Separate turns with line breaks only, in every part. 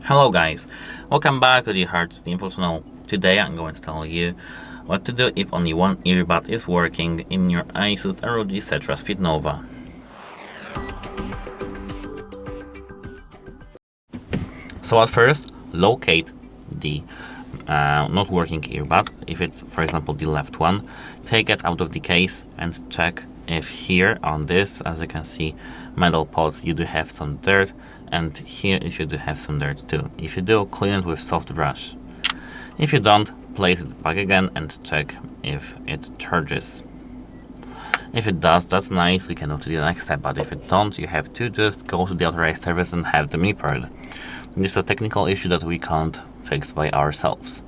Hello guys, welcome back to the HardReset.Info channel. Today I'm going to tell you what to do if only one earbud is working in your ASUS ROG Cetra SpeedNova. So at first, locate the not working earbud. If it's, for example, the left one, take it out of the case and check if here on this, as you can see, metal pods, you do have some dirt, and here if you do have some dirt too. If you do, clean it with soft brush. If you don't, place it back again and check if it charges. If it does, that's nice, we can move to the next step, but if it don't, you have to just go to the authorized service and have them repaired. This is a technical issue that we can't fix by ourselves.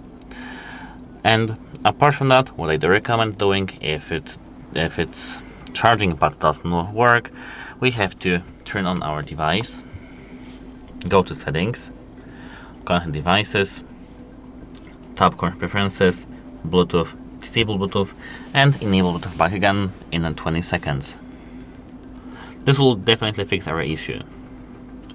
And apart from that, what I do recommend doing, if it's charging but does not work, we have to turn on our device, go to settings, connect devices, tap current preferences, Bluetooth, disable Bluetooth, and enable Bluetooth back again in 20 seconds. This will definitely fix our issue.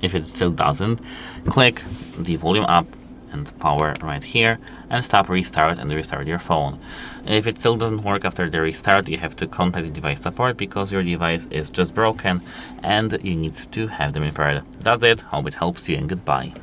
If it still doesn't, click the volume up and power right here and tap restart and restart your phone. If it still doesn't work after the restart, you have to contact the device support because your device is just broken and you need to have them repaired. That's it, hope it helps you and goodbye.